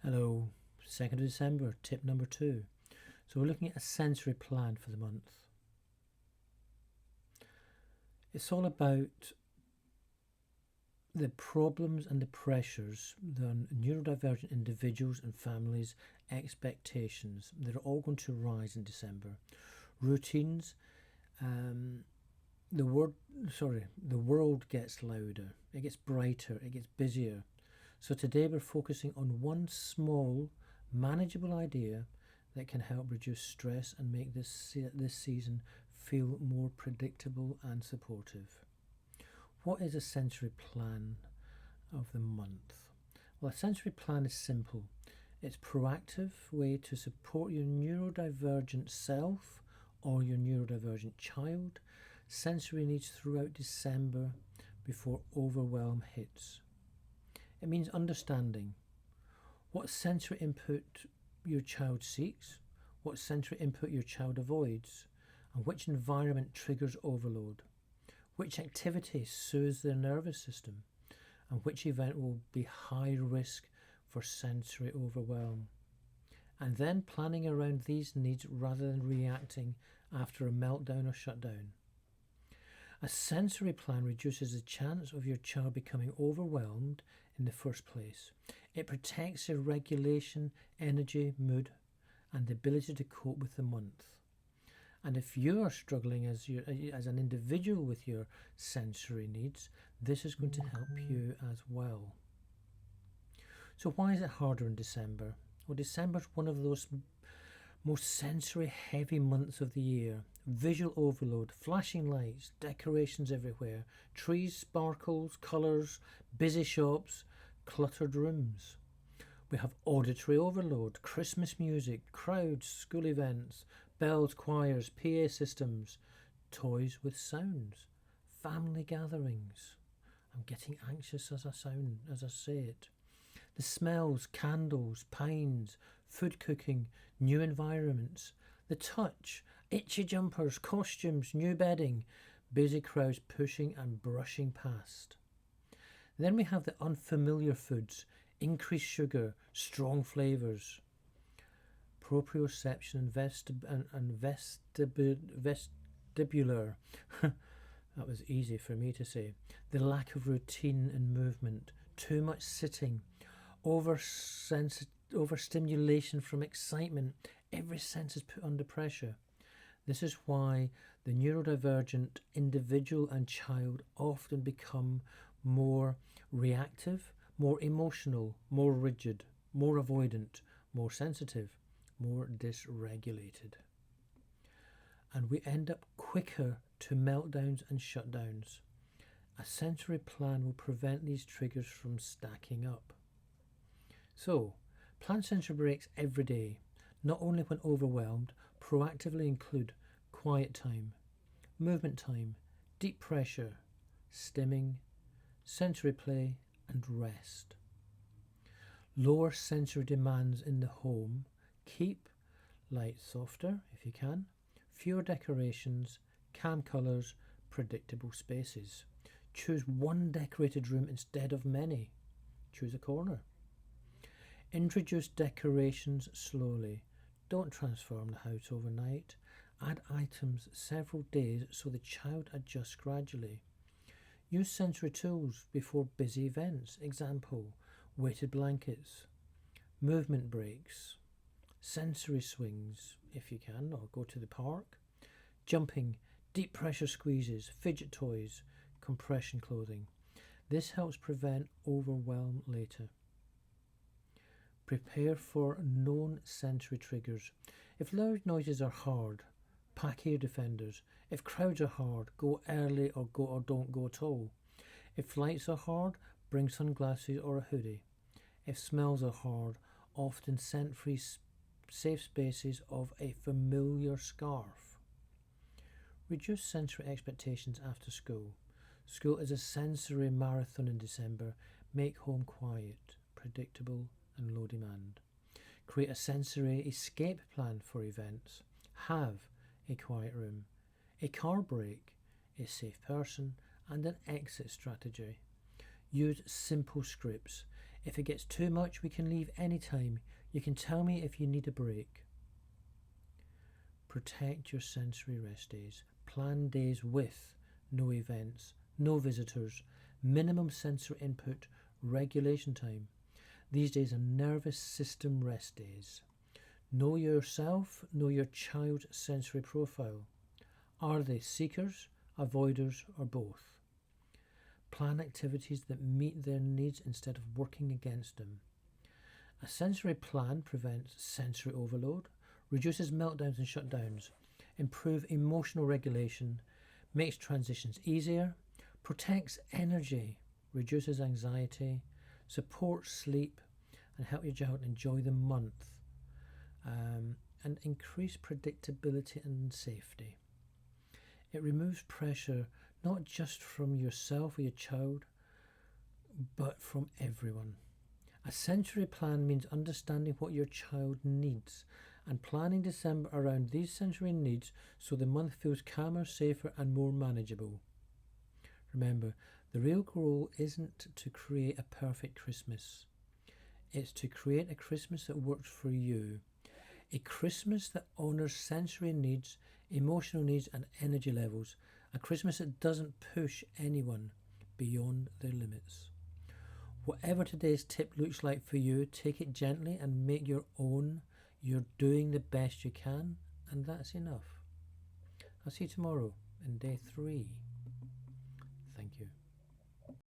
Hello, 2nd of December, tip number 2. So we're looking at a sensory plan for the month. It's all about the problems and the pressures on neurodivergent individuals and families' expectations. They're all going to rise in December. Routines, the world gets louder, it gets brighter, it gets busier. So today we're focusing on one small, manageable idea that can help reduce stress and make this season feel more predictable and supportive. What is a sensory plan of the month? Well, a sensory plan is simple. It's a proactive way to support your neurodivergent self or your neurodivergent child sensory needs throughout December before overwhelm hits. It means understanding what sensory input your child seeks, what sensory input your child avoids, and which environment triggers overload, which activity soothes their nervous system, and which event will be high risk for sensory overwhelm. And then planning around these needs rather than reacting after a meltdown or shutdown. A sensory plan reduces the chance of your child becoming overwhelmed in the first place. It protects their regulation, energy, mood, and the ability to cope with the month. And if you are struggling as an individual with your sensory needs, this is going to help you as well. So why is it harder in December? Well, December is one of those most sensory heavy months of the year. Visual overload, flashing lights, decorations everywhere, trees, sparkles, colours, busy shops, cluttered rooms. We have auditory overload, Christmas music, crowds, school events, bells, choirs, PA systems, toys with sounds, family gatherings. I'm getting anxious as I say it. The smells, candles, pines, food cooking, new environments, the touch, itchy jumpers, costumes, new bedding, busy crowds pushing and brushing past. Then we have the unfamiliar foods, increased sugar, strong flavours, proprioception and vestibular. That was easy for me to say. The lack of routine and movement, too much sitting, overstimulation from excitement. Every sense is put under pressure. This is why the neurodivergent individual and child often become more reactive, more emotional, more rigid, more avoidant, more sensitive, more dysregulated. And we end up quicker to meltdowns and shutdowns. A sensory plan will prevent these triggers from stacking up. So, plan sensory breaks every day. Not only when overwhelmed, proactively include quiet time, movement time, deep pressure, stimming, sensory play, and rest. Lower sensory demands in the home. Keep lights softer if you can, fewer decorations, calm colours, predictable spaces. Choose one decorated room instead of many. Choose a corner. Introduce decorations slowly. Don't transform the house overnight. Add items several days so the child adjusts gradually. Use sensory tools before busy events. Example, weighted blankets, movement breaks, sensory swings if you can, or go to the park, jumping, deep pressure squeezes, fidget toys, compression clothing. This helps prevent overwhelm later. Prepare for known sensory triggers. If loud noises are hard, pack ear defenders. If crowds are hard, go early or don't go at all. If lights are hard, bring sunglasses or a hoodie. If smells are hard, often scent-free safe spaces of a familiar scarf. Reduce sensory expectations after school. School is a sensory marathon in December. Make home quiet, predictable, and low demand. Create a sensory escape plan for events. Have a quiet room, a car break, a safe person, and an exit strategy. Use simple scripts. If it gets too much, we can leave anytime. You can tell me if you need a break. Protect your sensory rest days. Plan days with no events, no visitors, minimum sensory input, regulation time. These days are nervous system rest days. Know yourself, know your child's sensory profile. Are they seekers, avoiders, or both? Plan activities that meet their needs instead of working against them. A sensory plan prevents sensory overload, reduces meltdowns and shutdowns, improves emotional regulation, makes transitions easier, protects energy, reduces anxiety, supports sleep, and help your child enjoy the month, and increase predictability and safety. It removes pressure not just from yourself or your child, but from everyone. A sensory plan means understanding what your child needs and planning December around these sensory needs so the month feels calmer, safer, and more manageable. Remember, the real goal isn't to create a perfect Christmas. It's to create a Christmas that works for you. A Christmas that honours sensory needs, emotional needs, and energy levels. A Christmas that doesn't push anyone beyond their limits. Whatever today's tip looks like for you, take it gently and make your own. You're doing the best you can, and that's enough. I'll see you tomorrow in day 3.